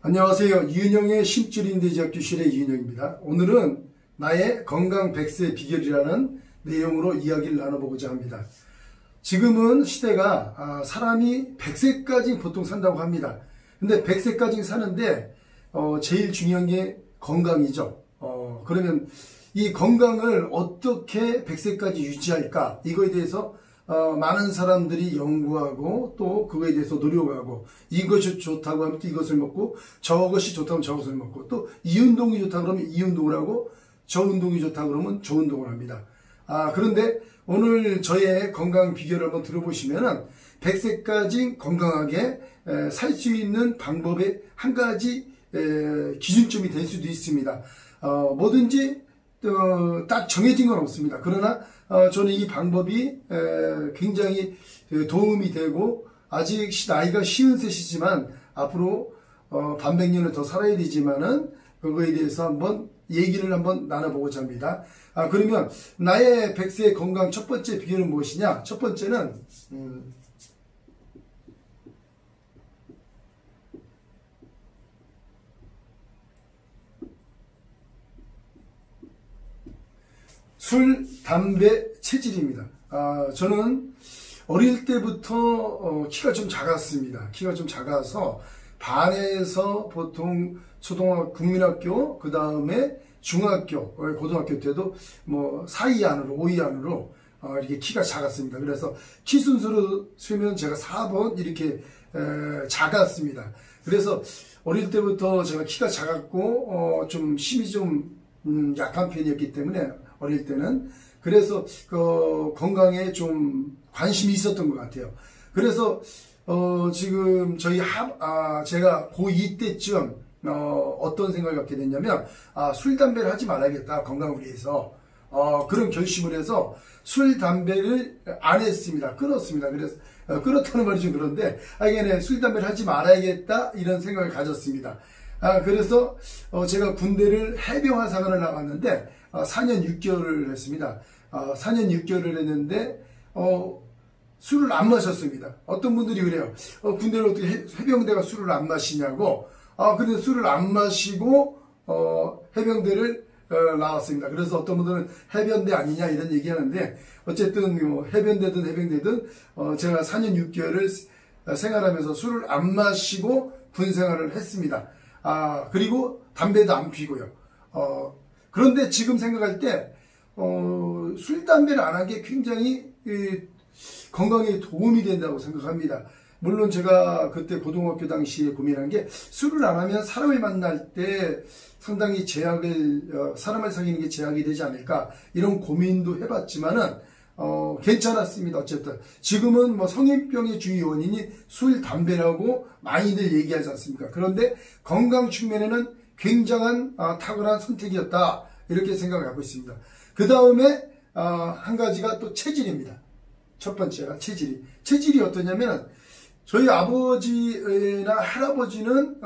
안녕하세요. 이은영의 심줄인대지학교실의 이은영입니다. 오늘은 나의 건강 100세 비결이라는 내용으로 이야기를 나눠보고자 합니다. 지금은 시대가 사람이 100세까지 보통 산다고 합니다. 근데 100세까지 사는데 제일 중요한 게 건강이죠. 그러면 이 건강을 어떻게 100세까지 유지할까? 이거에 대해서 많은 사람들이 연구하고 또 그거에 대해서 노력하고 이것이 좋다고 하면 또 이것을 먹고 저것이 좋다고 하면 저것을 먹고 또 이 운동이 좋다고 그러면 이 운동을 하고 저 운동이 좋다고 그러면 저 운동을 합니다. 그런데 오늘 저의 건강 비결을 한번 들어보시면은 100세까지 건강하게 살 수 있는 방법의 한 가지 기준점이 될 수도 있습니다. 뭐든지 딱 정해진 건 없습니다. 그러나 저는 이 방법이 굉장히 도움이 되고 아직 나이가 50세시지만 앞으로 반백년을 더 살아야 되지만은 그거에 대해서 한번 얘기를 한번 나눠보고자 합니다. 그러면 나의 100세 건강 첫 번째 비결은 무엇이냐? 첫 번째는 술, 담배, 체질입니다. 저는 어릴 때부터 키가 좀 작았습니다. 키가 좀 작아서 반에서 보통 초등학교, 국민학교, 그 다음에 중학교, 고등학교 때도 뭐 4위 안으로, 5위 안으로 이렇게 키가 작았습니다. 그래서 키 순서로 세면 제가 4번 이렇게 작았습니다. 그래서 어릴 때부터 제가 키가 작았고 좀 힘이 좀 약한 편이었기 때문에 어릴 때는 그래서 건강에 좀 관심이 있었던 것 같아요. 그래서 지금 저희 제가 고2 때쯤 어떤 생각을 갖게 됐냐면 술 담배를 하지 말아야겠다, 건강을 위해서. 그런 결심을 해서 술 담배를 안 했습니다. 끊었습니다. 그래서 끊었다는 말이 좀 그런데 이게 술 담배를 하지 말아야겠다 이런 생각을 가졌습니다. 그래서 제가 군대를 해병화사관을 나갔는데 4년 6개월을 했습니다. 4년 6개월을 했는데 술을 안 마셨습니다. 어떤 분들이 그래요. 군대를 어떻게 해병대가 술을 안 마시냐고. 근데 술을 안 마시고 해병대를 나왔습니다. 그래서 어떤 분들은 해병대 아니냐 이런 얘기하는데 어쨌든 해병대든 제가 4년 6개월을 생활하면서 술을 안 마시고 군 생활을 했습니다. 그리고 담배도 안 피고요. 그런데 지금 생각할 때 술, 담배를 안 한 게 굉장히 건강에 도움이 된다고 생각합니다. 물론 제가 그때 고등학교 당시에 고민한 게 술을 안 하면 사람을 만날 때 상당히 사람을 사귀는 게 제약이 되지 않을까 이런 고민도 해봤지만은 괜찮았습니다. 어쨌든 지금은 뭐 성인병의 주요 원인이 술, 담배라고 많이들 얘기하지 않습니까? 그런데 건강 측면에는 굉장한 탁월한 선택이었다 이렇게 생각을 하고 있습니다. 그 다음에 한 가지가 또 체질입니다. 첫 번째가 체질이 어떠냐면 저희 아버지나 할아버지는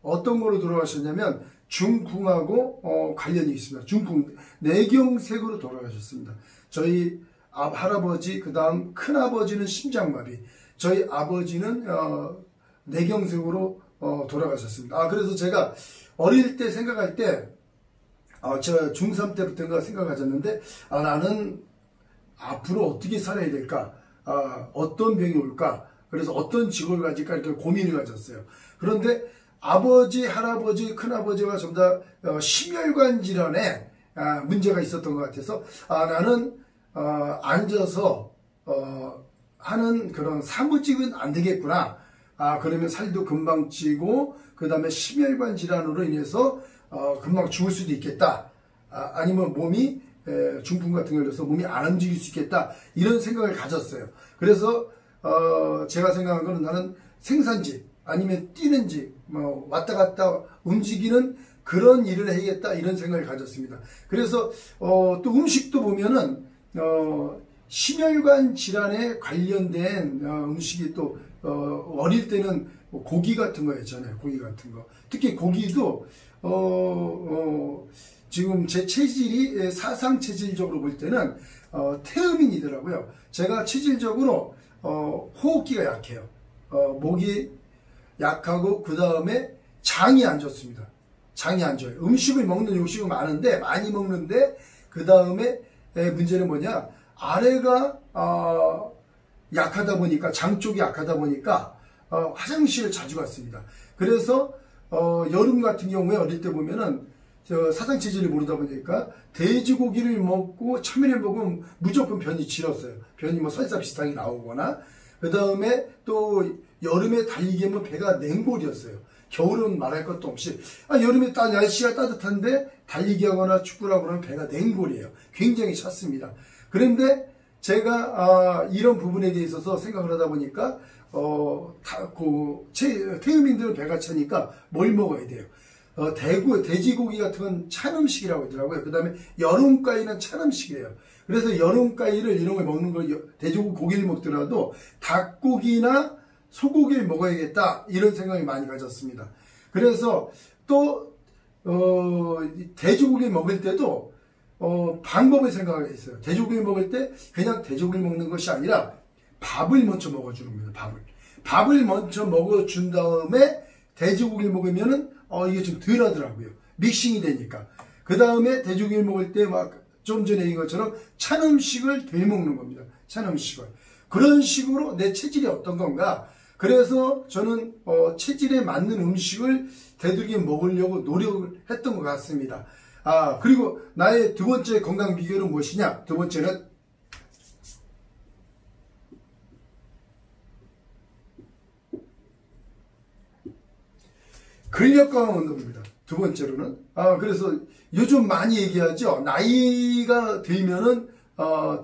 어떤 거로 돌아가셨냐면 중풍하고 관련이 있습니다. 중풍 뇌경색으로 돌아가셨습니다. 저희 할아버지 그 다음 큰아버지는 심장마비, 저희 아버지는 뇌경색으로 돌아가셨습니다. 그래서 제가 어릴 때 생각할 때 제가 중3 때부터인가 생각하셨는데 나는 앞으로 어떻게 살아야 될까, 어떤 병이 올까, 그래서 어떤 직업을 가질까 이렇게 고민을 가졌어요. 그런데 아버지, 할아버지, 큰아버지가 전부 다 심혈관 질환에 문제가 있었던 것 같아서 나는 앉아서 하는 그런 사무직은 안 되겠구나. 그러면 살도 금방 찌고 그 다음에 심혈관 질환으로 인해서 금방 죽을 수도 있겠다. 아니면 몸이 중풍 같은 걸 걸려서 몸이 안 움직일 수 있겠다. 이런 생각을 가졌어요. 그래서 제가 생각한 거는 나는 생산직 아니면 뛰는 직 왔다 갔다 움직이는 그런 일을 해야겠다 이런 생각을 가졌습니다. 그래서 또 음식도 보면은 심혈관 질환에 관련된 음식이 또 어릴 때는 고기 같은 거 있잖아요. 고기 같은 거. 특히 고기도 지금 제 체질이 사상 체질적으로 볼 때는 태음인이더라고요. 제가 체질적으로 호흡기가 약해요. 목이 약하고 그 다음에 장이 안 좋습니다. 장이 안 좋아요. 음식을 먹는 욕심이 많은데, 많이 먹는데, 그 다음에 문제는 뭐냐, 아래가 약하다 보니까, 장 쪽이 약하다 보니까 화장실을 자주 갔습니다. 그래서 여름 같은 경우에 어릴 때 보면은 사상체질을 모르다 보니까 돼지고기를 먹고 참외를 먹으면 무조건 변이 질었어요. 변이 뭐 설사 비슷하게 나오거나, 그 다음에 또 여름에 달리기 하면 배가 냉골이었어요. 겨울은 말할 것도 없이, 여름에 날씨가 따뜻한데 달리기 하거나 축구를 하거나 배가 냉골이에요. 굉장히 찼습니다. 그런데 제가 이런 부분에 대해서 생각을 하다 보니까 태음인들은 배가 차니까 뭘 먹어야 돼요? 돼지고기 같은 건 찬 음식이라고 하더라고요. 그 다음에 여름가위는 찬 음식이래요. 그래서 여름가위를 이런 걸 먹는 걸, 돼지고기를 먹더라도 닭고기나 소고기를 먹어야겠다, 이런 생각이 많이 가졌습니다. 그래서 또 돼지고기를 먹을 때도 방법을 생각하게 있어요. 돼지고기를 먹을 때 그냥 돼지고기를 먹는 것이 아니라 밥을 먼저 먹어주는 겁니다. 밥을 먼저 먹어준 다음에 돼지고기를 먹으면은 이게 좀 덜 하더라고요. 믹싱이 되니까. 그 다음에 돼지고기를 먹을 때 막 좀 전에 얘기한 것처럼 찬 음식을 덜 먹는 겁니다. 찬 음식을. 그런 식으로 내 체질이 어떤 건가. 그래서 저는 체질에 맞는 음식을 되도록이면 먹으려고 노력을 했던 것 같습니다. 그리고 나의 두 번째 건강 비결은 무엇이냐? 두 번째는 근력 강화 운동입니다. 두 번째로는 그래서 요즘 많이 얘기하죠. 나이가 들면은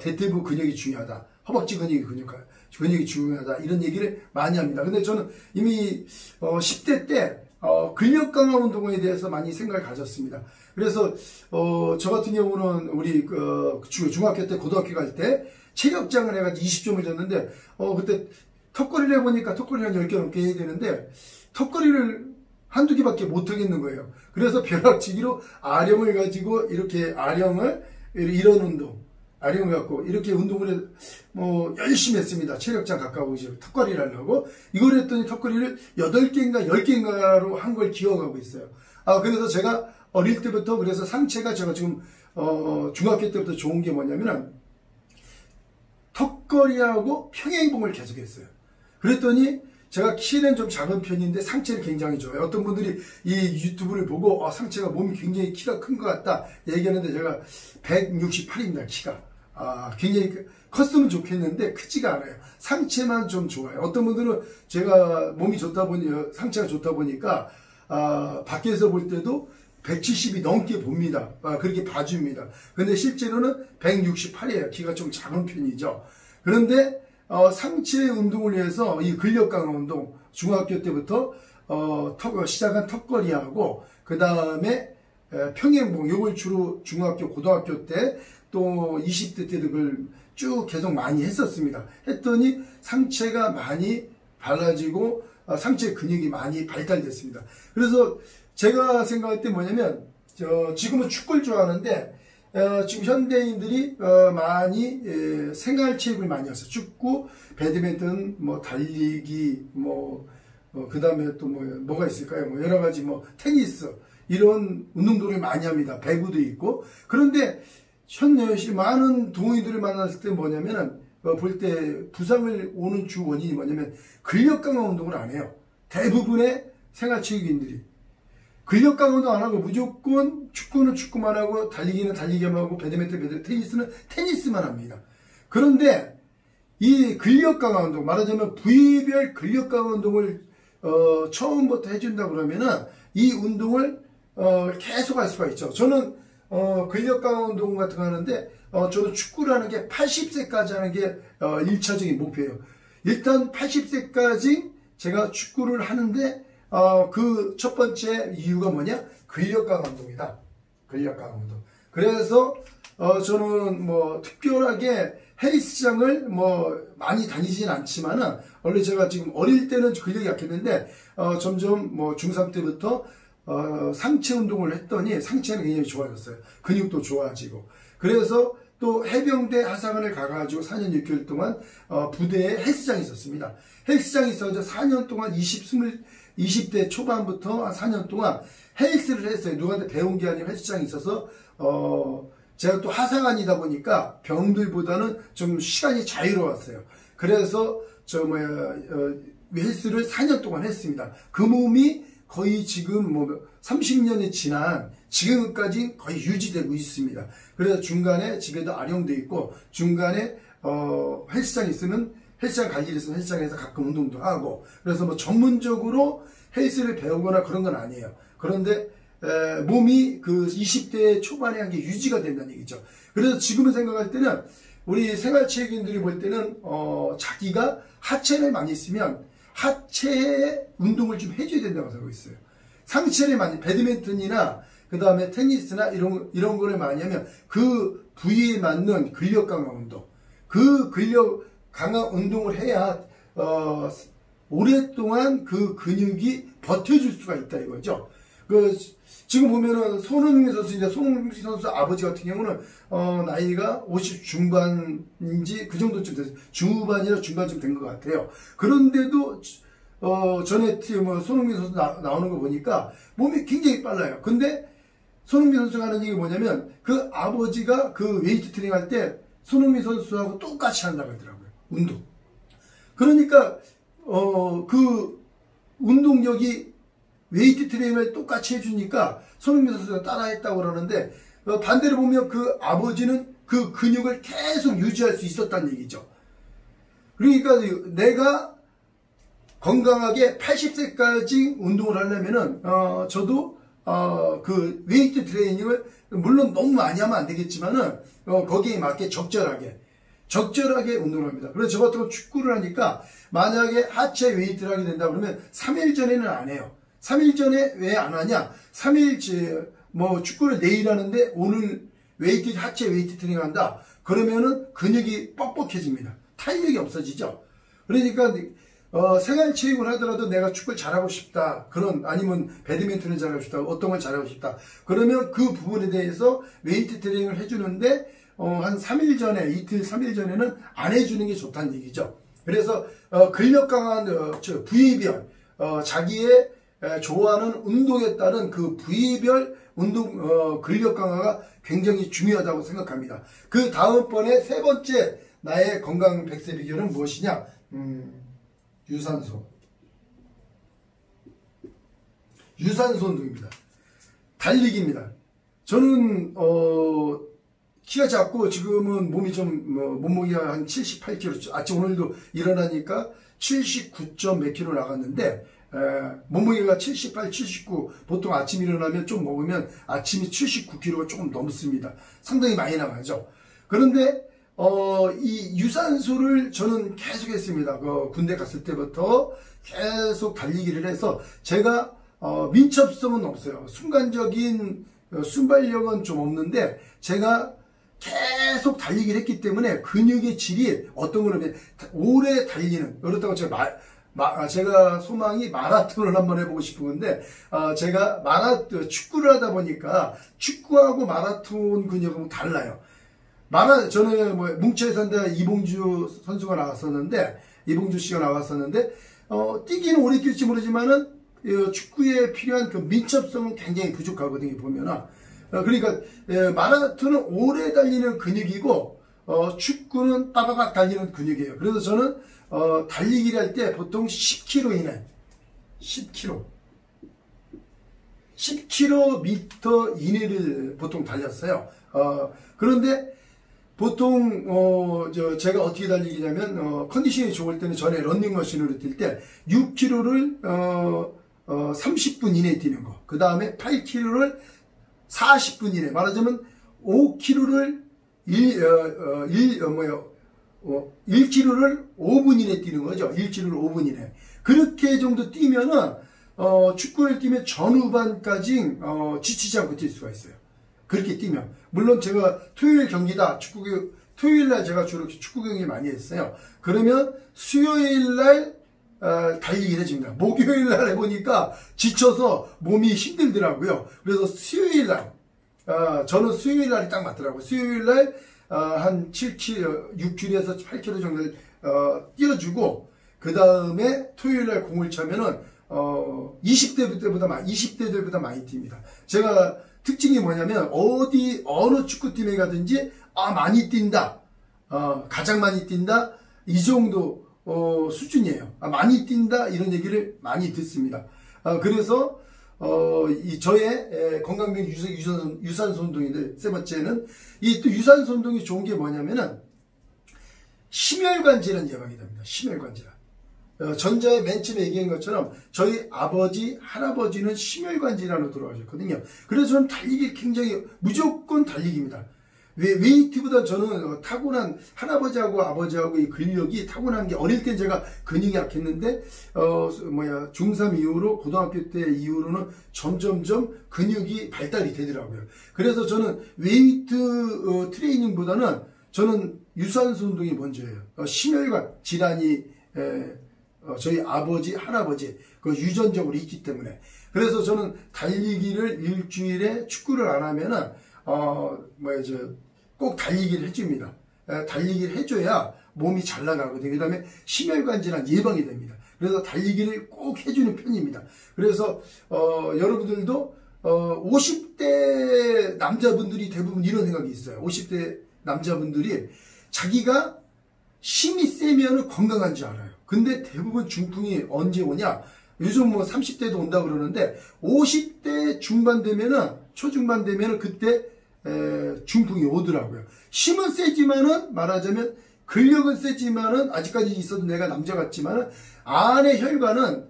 대퇴부 근육이 중요하다. 허벅지 근육이 중요하다. 이런 얘기를 많이 합니다. 근데 저는 이미 10대 때 근력 강화 운동에 대해서 많이 생각을 가졌습니다. 그래서 저 같은 경우는 우리 중학교 때 고등학교 갈 때 체력장을 해가지고 20점을 줬는데 그때 턱걸이를 해보니까 턱걸이 한 10개 넘게 해야 되는데 턱걸이를 한두 개밖에 못 하겠는 거예요. 그래서 벼락치기로 아령을 가지고 이렇게 이런 운동, 아령을 갖고 이렇게 운동을 열심히 했습니다. 체력장 가까워 턱걸이를 하려고. 이걸 했더니 턱걸이를 8개인가 10개인가로 한 걸 기억하고 있어요. 그래서 제가 어릴 때부터, 그래서 상체가 제가 지금 중학교 때부터 좋은 게 뭐냐면은 턱걸이하고 평행봉을 계속 했어요. 그랬더니 제가 키는 좀 작은 편인데 상체는 굉장히 좋아요. 어떤 분들이 이 유튜브를 보고 상체가, 몸이 굉장히 키가 큰 것 같다 얘기하는데, 제가 168입니다. 키가. 굉장히 컸으면 좋겠는데 크지가 않아요. 상체만 좀 좋아요. 어떤 분들은 제가 몸이 좋다 보니, 상체가 좋다 보니까 밖에서 볼 때도 170이 넘게 봅니다. 그렇게 봐줍니다. 근데 실제로는 168이에요. 키가 좀 작은 편이죠. 그런데 상체 운동을 위해서 이 근력 강화 운동, 중학교 때부터 시작한 턱걸이하고, 그 다음에 평행봉, 요걸 주로 중학교, 고등학교 때, 또 20대 때도 그걸 쭉 계속 많이 했었습니다. 했더니 상체가 많이 발라지고 상체 근육이 많이 발달됐습니다. 그래서 제가 생각할 때 뭐냐면, 지금은 축구를 좋아하는데, 지금 현대인들이 많이 생활체육을 많이 해서 축구, 배드민턴, 달리기, 그 다음에 또 뭐가 있을까요? 여러 가지 테니스, 이런 운동들을 많이 합니다. 배구도 있고. 그런데 많은 동호인들을 만났을 때 뭐냐면은 볼 때 부상을 오는 주 원인이 뭐냐면 근력 강화 운동을 안 해요. 대부분의 생활체육인들이. 근력 강화 운동 안 하고 무조건 축구는 축구만 하고, 달리기는 달리기만 하고, 배드민턴, 테니스는 테니스만 합니다. 그런데 이 근력 강화 운동, 말하자면 부위별 근력 강화 운동을 처음부터 해준다 그러면은 이 운동을 계속 할 수가 있죠. 저는 근력 강화 운동 같은 거 하는데, 저는 축구를 하는 게 80세까지 하는 게 1차적인 목표예요. 일단 80세까지 제가 축구를 하는데, 그 첫 번째 이유가 뭐냐? 근력 강화 운동이다. 근력 강화 운동. 그래서 저는 특별하게 헬스장을 많이 다니진 않지만은, 원래 제가 지금 어릴 때는 근력이 약했는데 점점 중3 때부터 상체 운동을 했더니 상체는 굉장히 좋아졌어요. 근육도 좋아지고. 그래서 또 해병대 하사관을 가가지고 4년 6개월 동안 부대에 헬스장이 있었습니다. 헬스장이 있어서 4년 동안 20대 초반부터 한 4년 동안 헬스를 했어요. 누구한테 배운 게 아니라 헬스장이 있어서 제가 또 하사관이다 보니까 병들보다는 좀 시간이 자유로웠어요. 그래서 헬스를 4년 동안 했습니다. 그 몸이 거의 지금 30년이 지난 지금까지 거의 유지되고 있습니다. 그래서 중간에 집에도 아령돼 있고 중간에 헬스장 있으면 헬스장 갈 일이 있으면 헬스장에서 가끔 운동도 하고 그래서 전문적으로 헬스를 배우거나 그런 건 아니에요. 그런데 몸이 그 20대 초반에 한 게 유지가 된다는 얘기죠. 그래서 지금은 생각할 때는 우리 생활체육인들이 볼 때는 자기가 하체를 많이 쓰면 하체에 운동을 좀 해줘야 된다고 생각하고 있어요. 상체를 많이 배드민턴이나 그 다음에 테니스나 이런 거를 많이 하면 그 부위에 맞는 근력 강화 운동, 그 근력 강화 운동을 해야 오랫동안 그 근육이 버텨줄 수가 있다 이거죠. 지금 보면은 손흥민 선수인데 손흥민 선수 아버지 같은 경우는 나이가 50 중반인지 그 정도쯤 됐어요. 중후반이나 중반쯤 된 것 같아요. 그런데도 전에 손흥민 선수 나오는 거 보니까 몸이 굉장히 빨라요. 근데 손흥민 선수가 하는 얘기 뭐냐면 그 아버지가 그 웨이트 트레이닝 할 때 손흥민 선수하고 똑같이 한다고 하더라고요. 운동. 그러니까 그 운동력이 웨이트 트레이닝을 똑같이 해주니까 손흥민 선수가 따라했다고 그러는데 반대로 보면 그 아버지는 그 근육을 계속 유지할 수 있었다는 얘기죠. 그러니까 내가 건강하게 80세까지 운동을 하려면은 저도 그 웨이트 트레이닝을 물론 너무 많이 하면 안 되겠지만은 거기에 맞게 적절하게 운동을 합니다. 그래서 저 같은 거 축구를 하니까 만약에 하체 웨이트를 하게 된다 그러면 3일 전에는 안 해요. 3일 전에 왜 안 하냐? 3일 축구를 내일 하는데 오늘 하체 웨이트 트레이닝 한다. 그러면은 근육이 뻑뻑해집니다. 탄력이 없어지죠. 그러니까 생활체육을 하더라도 내가 축구를 잘하고 싶다. 아니면 배드민턴을 잘하고 싶다. 어떤 걸 잘하고 싶다. 그러면 그 부분에 대해서 웨이트 트레이닝을 해주는데 한 3일 전에, 이틀, 3일 전에는 안 해주는 게 좋다는 얘기죠. 그래서 근력 강한 부위별, 자기의 좋아하는 운동에 따른 그 부위별 운동 근력 강화가 굉장히 중요하다고 생각합니다. 그 다음번에 세 번째 나의 건강 100세 비결은 무엇이냐? 유산소 운동입니다. 달리기입니다. 저는 키가 작고 지금은 몸이 좀 몸무게가 한 78kg, 아침 오늘도 일어나니까 79점 몇 킬로 나갔는데 몸무게가 78, 79 보통 아침 일어나면 좀 먹으면 아침이 79kg가 조금 넘습니다. 상당히 많이 나가죠. 그런데 이 유산소를 저는 계속 했습니다. 군대 갔을 때부터 계속 달리기를 해서 제가 민첩성은 없어요. 순간적인 순발력은 좀 없는데 제가 계속 달리기를 했기 때문에 근육의 질이 어떤 거는 오래 달리는, 그렇다고 제가 소망이 마라톤을 한번 해보고 싶은데 제가 축구를 하다 보니까 축구하고 마라톤 근육은 달라요. 저는 뭉쳐에 산다 이봉주 씨가 나왔었는데 뛰기는 오래 뛸지 모르지만은 축구에 필요한 그 민첩성은 굉장히 부족하거든요. 보면은 그러니까 마라톤은 오래 달리는 근육이고 축구는 빠바박 달리는 근육이에요. 그래서 저는 달리기를 할 때 보통 10km 이내 10km 이내를 보통 달렸어요. 그런데 보통 제가 어떻게 달리기냐면 컨디션이 좋을 때는 전에 런닝머신으로 뛸 때 6km를 30분 이내에 뛰는 거, 그 다음에 8km를 40분 이내, 말하자면 5km를 1km를 5분 이내 뛰는 거죠. 1km를 5분 이내. 그렇게 정도 뛰면은 축구를 뛰면 전후반까지 지치지 않고 뛸 수가 있어요. 그렇게 뛰면. 물론 제가 토요일 경기다, 토요일날 제가 주로 축구 경기 많이 했어요. 그러면 수요일날 달리기를 해줍니다. 목요일날 해보니까 지쳐서 몸이 힘들더라고요. 그래서 수요일날, 저는 수요일날이 딱 맞더라고요. 수요일날 한 7km, 6km에서 8km 정도를 뛰어주고 그 다음에 토요일날 공을 차면은 20대들보다 많이 뜁니다. 제가 특징이 뭐냐면 어느 축구팀에 가든지 많이 뛴다, 가장 많이 뛴다, 이 정도 수준이에요. 많이 뛴다 이런 얘기를 많이 듣습니다. 그래서 저의 건강변 유산소 운동인데, 세 번째는 이 또 유산소 운동이 좋은 게 뭐냐면은 심혈관 질환 예방이 됩니다. 심혈관 질환. 전자에 맨 처음에 얘기한 것처럼 저희 아버지, 할아버지는 심혈관 질환으로 돌아가셨거든요. 그래서 저는 달리기 굉장히 무조건 달리기입니다. 웨이트보다 저는 타고난 할아버지하고 아버지하고 이 근력이 타고난 게, 어릴 때 제가 근육이 약했는데 중3 이후로 고등학교 때 이후로는 점점점 근육이 발달이 되더라고요. 그래서 저는 웨이트 트레이닝보다는 저는 유산소 운동이 먼저예요. 심혈관 질환이 저희 아버지, 할아버지 그 유전적으로 있기 때문에. 그래서 저는 달리기를 일주일에, 축구를 안 하면은 꼭 달리기를 해줍니다. 달리기를 해줘야 몸이 잘 나가거든요. 그 다음에 심혈관 질환 예방이 됩니다. 그래서 달리기를 꼭 해주는 편입니다. 그래서 여러분들도 50대 남자분들이 대부분 이런 생각이 있어요. 50대 남자분들이 자기가 힘이 세면 건강한 줄 알아요. 근데 대부분 중풍이 언제 오냐? 요즘 30대도 온다 그러는데 50대 중반 되면은, 초중반 되면은 그때 중풍이 오더라고요. 힘은 세지만은, 말하자면 근력은 세지만은, 아직까지 있어도 내가 남자 같지만은 안에 혈관은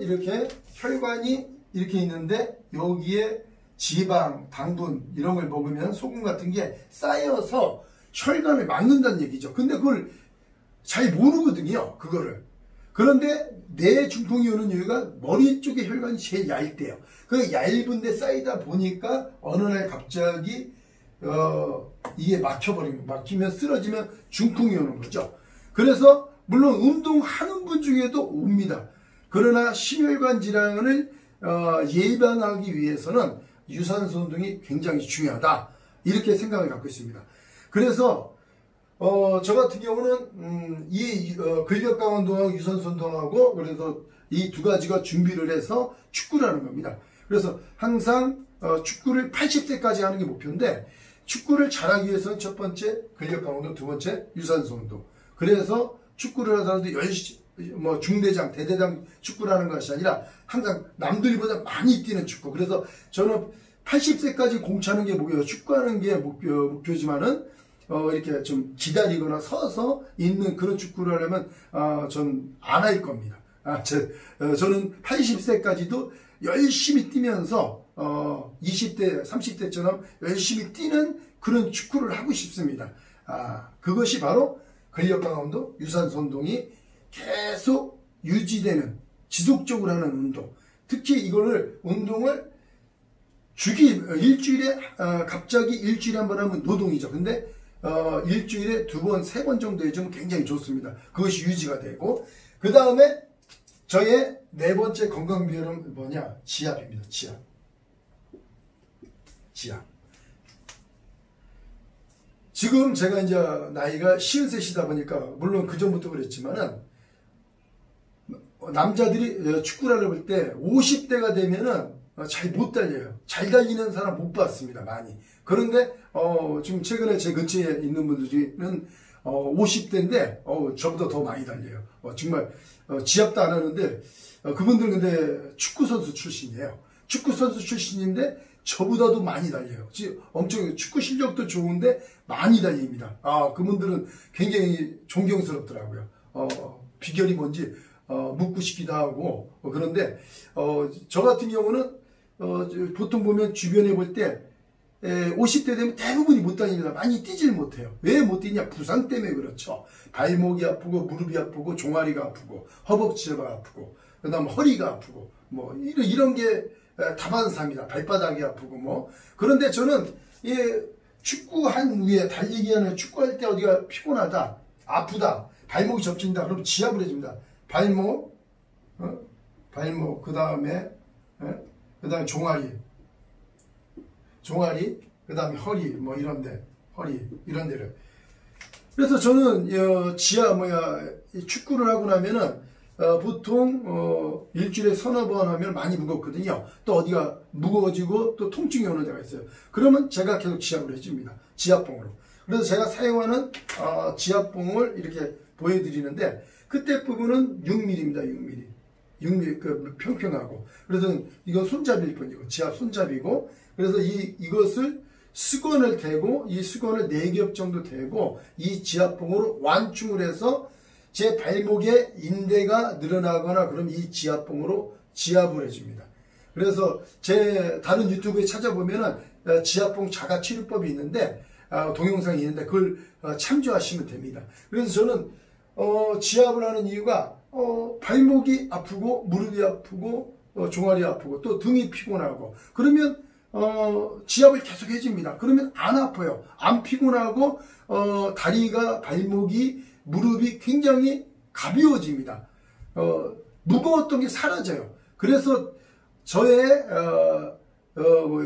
이렇게 혈관이 이렇게 있는데 여기에 지방, 당분 이런 걸 먹으면 소금 같은 게 쌓여서 혈관을 막는다는 얘기죠. 근데 그걸 잘 모르거든요, 그거를. 그런데 내 중풍이 오는 이유가 머리 쪽에 혈관이 제일 얇대요. 그 얇은데 쌓이다 보니까 어느 날 갑자기 이게 막히면 쓰러지면 중풍이 오는 거죠. 그래서 물론 운동하는 분 중에도 옵니다. 그러나 심혈관 질환을 예방하기 위해서는 유산소 운동이 굉장히 중요하다, 이렇게 생각을 갖고 있습니다. 그래서 저 같은 경우는 근력 강화 운동하고 유산소 운동하고, 그래서 이 두 가지가 준비를 해서 축구를 하는 겁니다. 그래서 항상 축구를 80세까지 하는 게 목표인데, 축구를 잘하기 위해서는 첫 번째 근력 강화 운동, 두 번째 유산소 운동. 그래서 축구를 하더라도 중대장, 대대장 축구를 하는 것이 아니라 항상 남들보다 많이 뛰는 축구. 그래서 저는 80세까지 공 차는 게 목표예요. 축구하는 게 목표지만은 이렇게 좀 기다리거나 서서 있는 그런 축구를 하려면 전 안 할 겁니다. 저는 80세까지도 열심히 뛰면서 20대, 30대처럼 열심히 뛰는 그런 축구를 하고 싶습니다. 그것이 바로 근력 강화 운동, 유산소 운동이 계속 유지되는, 지속적으로 하는 운동. 특히 이거를 운동을 일주일에 갑자기 일주일에 한 번 하면 노동이죠. 근데 일주일에 2번, 3번 정도 해주면 굉장히 좋습니다. 그것이 유지가 되고, 그 다음에 저의 네 번째 건강 비결은 뭐냐? 지압입니다. 지압. 지금 제가 이제 나이가 53이다 보니까, 물론 그 전부터 그랬지만은, 남자들이 축구를 하러 볼 때 50대가 되면은 잘 못 달려요. 잘 달리는 사람 못 봤습니다, 많이. 그런데 지금 최근에 제 근처에 있는 분들은 50대인데 저보다 더 많이 달려요. 정말 지압도 안 하는데, 그분들 근데 축구선수 출신이에요. 축구선수 출신인데 저보다도 많이 달려요. 엄청 축구 실력도 좋은데 많이 달립니다. 그분들은 굉장히 존경스럽더라고요. 비결이 뭔지 묻고 싶기도 하고. 그런데 저 같은 경우는 보통 보면 주변에 볼 때 50대 되면 대부분이 못 다닙니다. 많이 뛰질 못해요. 왜 못 뛰냐? 부상 때문에 그렇죠. 발목이 아프고, 무릎이 아프고, 종아리가 아프고, 허벅지가 아프고, 그 다음 허리가 아프고, 이런 게 다반사입니다. 발바닥이 아프고 그런데 저는 축구한 후에, 달리기 하는 축구할 때 어디가 피곤하다, 아프다, 발목이 접힌다, 그럼 지압을 해줍니다. 발목, 그 다음에 종아리, 그 다음에 허리, 이런데, 허리 이런 데를. 그래서 저는 축구를 하고 나면은 보통 일주일에 서너 번 하면 많이 무겁거든요. 또 어디가 무거워지고 또 통증이 오는 데가 있어요. 그러면 제가 계속 지압을 해줍니다. 지압봉으로. 그래서 제가 사용하는 지압봉을 이렇게 보여드리는데 그때 부분은 6mm입니다. 6mm. 6mm 그 평평하고. 그래서 이건 손잡이일 뿐이고 지압 손잡이고. 그래서 이것을 수건을 대고 이 수건을 4겹 정도 대고 이 지압봉으로 완충을 해서 제 발목에 인대가 늘어나거나 그럼 이 지압봉으로 지압을 해줍니다. 그래서 제 다른 유튜브에 찾아보면은 지압봉 자가 치료법이 있는데 동영상이 있는데 그걸 참조하시면 됩니다. 그래서 저는 지압을 하는 이유가 발목이 아프고 무릎이 아프고 종아리 아프고 또 등이 피곤하고 그러면 지압을 계속 해줍니다. 그러면 안 아파요. 안 피곤하고 다리가 발목이 무릎이 굉장히 가벼워집니다. 무거웠던 게 사라져요. 그래서 저의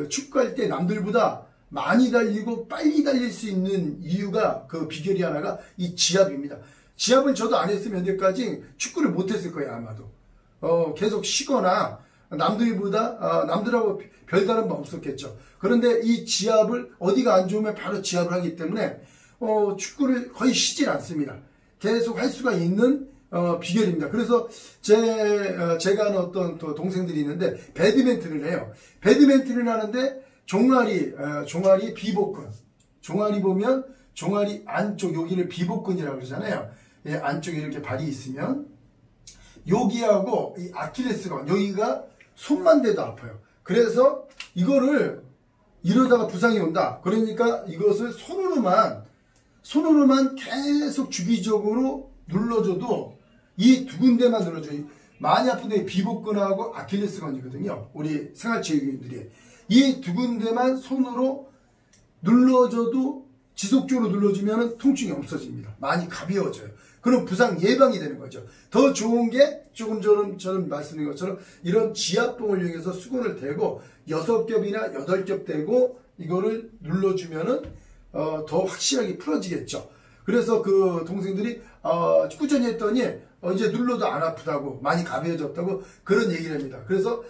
축구할 때 남들보다 많이 달리고 빨리 달릴 수 있는 이유가 그 비결이 하나가 이 지압입니다. 지압을 저도 안 했으면 현재까지 축구를 못 했을 거예요. 아마도 계속 쉬거나 남들하고 별다른 바 없었겠죠. 그런데 이 지압을 어디가 안 좋으면 바로 지압을 하기 때문에 축구를 거의 쉬질 않습니다. 계속 할 수가 있는 비결입니다. 그래서 제가 아는 어떤 또 동생들이 있는데 배드민턴을 해요. 배드민턴을 하는데 종아리 비복근. 종아리 보면 종아리 안쪽 여기를 비복근이라고 그러잖아요. 예, 안쪽에 이렇게 발이 있으면 여기하고 이 아킬레스건 여기가 손만 대도 아파요. 그래서 이거를 이러다가 부상이 온다. 그러니까 이것을 손으로만 계속 주기적으로 눌러줘도 이 두 군데만 눌러줘요. 많이 아픈데 비복근하고 아킬레스건이거든요. 우리 생활체육인들이 이 두 군데만 손으로 눌러줘도 지속적으로 눌러주면 통증이 없어집니다. 많이 가벼워져요. 그럼 부상 예방이 되는 거죠. 더 좋은 게 조금 저는 말씀드린 것처럼 이런 지압봉을 이용해서 수건을 대고 6겹이나 8겹 대고 이거를 눌러주면은 더 확실하게 풀어지겠죠. 그래서 그 동생들이 꾸준히 했더니 이제 눌러도 안 아프다고 많이 가벼워졌다고 그런 얘기를 합니다. 그래서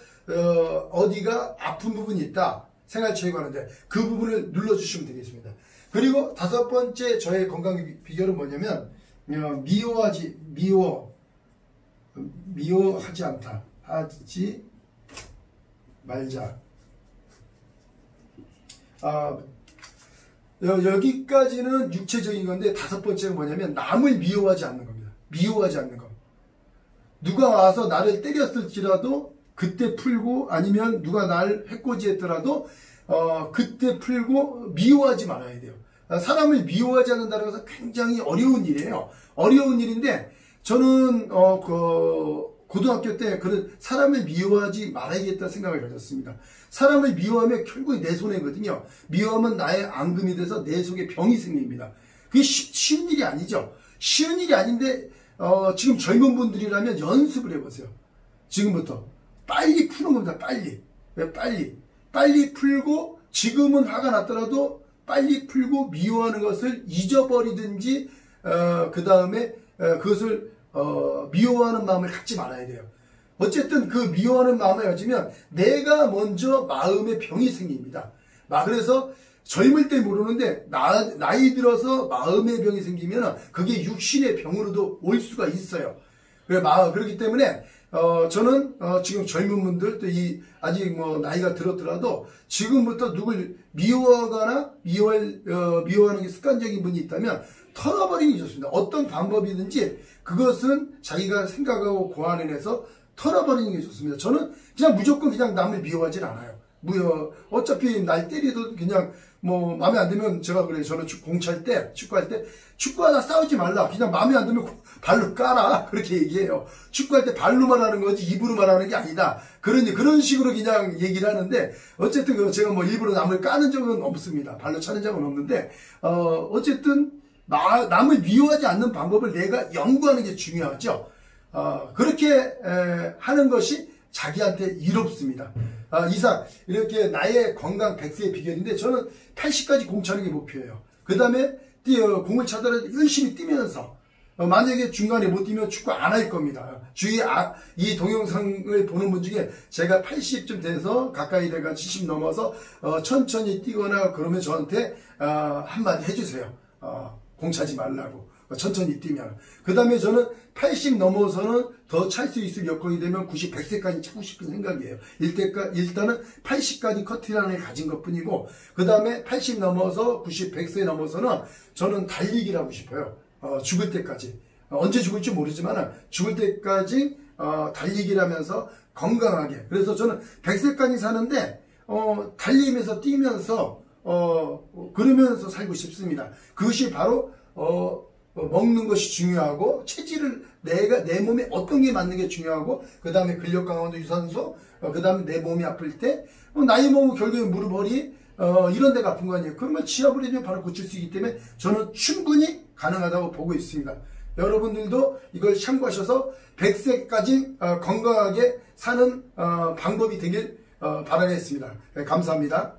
어디가 아픈 부분이 있다 생활체육하는데 그 부분을 눌러주시면 되겠습니다. 그리고 5번째 저의 건강 비결은 뭐냐면 미워하지 않다. 하지 말자. 여기까지는 육체적인 건데 5번째는 뭐냐면 남을 미워하지 않는 겁니다. 미워하지 않는 것. 누가 와서 나를 때렸을지라도 그때 풀고 아니면 누가 날 해코지했더라도 그때 풀고 미워하지 말아야 돼요. 사람을 미워하지 않는다는 것은 굉장히 어려운 일이에요. 어려운 일인데 저는 고등학교 때 그런 사람을 미워하지 말아야겠다 생각을 가졌습니다. 사람을 미워하면 결국 내 손해거든요. 미워하면 나의 앙금이 돼서 내 속에 병이 생깁니다. 그게 쉬운 일이 아니죠. 쉬운 일이 아닌데 지금 젊은 분들이라면 연습을 해보세요. 지금부터 빨리 푸는 겁니다. 빨리. 왜 빨리 풀고 지금은 화가 났더라도 빨리 풀고 미워하는 것을 잊어버리든지 그 다음에 그것을 미워하는 마음을 갖지 말아야 돼요. 어쨌든 그 미워하는 마음을 가지면 내가 먼저 마음에 병이 생깁니다. 그래서 젊을 때 모르는데 나이 들어서 마음의 병이 생기면 그게 육신의 병으로도 올 수가 있어요. 그렇기 때문에 저는 지금 젊은 분들 또 아직 나이가 들었더라도 지금부터 누굴 미워하거나 미워하는 게 습관적인 분이 있다면 털어버리는 게 좋습니다. 어떤 방법이든지 그것은 자기가 생각하고 고안해내서 털어버리는 게 좋습니다. 저는 그냥 무조건 그냥 남을 미워하진 않아요. 어차피 날 때리도 그냥 마음에 안 들면 제가 그래요. 저는 축구할 때 축구하다 싸우지 말라. 그냥 마음에 안 들면 발로 깔아. 그렇게 얘기해요. 축구할 때 발로만 하는 거지 입으로 말하는 게 아니다. 그런 식으로 그냥 얘기를 하는데 어쨌든 제가 일부러 남을 까는 적은 없습니다. 발로 차는 적은 없는데 어쨌든 남을 미워하지 않는 방법을 내가 연구하는 게 중요하죠. 그렇게 하는 것이 자기한테 이롭습니다. 이상 이렇게 나의 건강 100세의 비결인데 저는 80까지 공차는 게 목표예요. 그 다음에 공을 차더라도 열심히 뛰면서 만약에 중간에 못 뛰면 축구 안 할 겁니다. 주위에 이 동영상을 보는 분 중에 제가 80쯤 돼서 가까이 돼가 70 넘어서 천천히 뛰거나 그러면 저한테 한마디 해주세요. 공 차지 말라고. 천천히 뛰면. 그 다음에 저는 80 넘어서는 더 찰 수 있을 여건이 되면 90, 100세까지 차고 싶은 생각이에요. 일단은 80까지 커트라인을 가진 것 뿐이고, 그 다음에 80 넘어서 90, 100세 넘어서는 저는 달리기를 하고 싶어요. 죽을 때까지. 언제 죽을지 모르지만 죽을 때까지 달리기를 하면서 건강하게. 그래서 저는 100세까지 사는데 달리면서 뛰면서 그러면서 살고 싶습니다. 그것이 바로 먹는 것이 중요하고 체질을 내 몸에 어떤 게 맞는 게 중요하고 그 다음에 근력 강화도 유산소 그 다음에 내 몸이 아플 때 나이 먹으면 결국에 무릎 허리 이런 데가 아픈 거 아니에요. 그런 걸 치아를 해주면 바로 고칠 수 있기 때문에 저는 충분히 가능하다고 보고 있습니다. 여러분들도 이걸 참고하셔서 100세까지 건강하게 사는 방법이 되길 바라겠습니다. 감사합니다.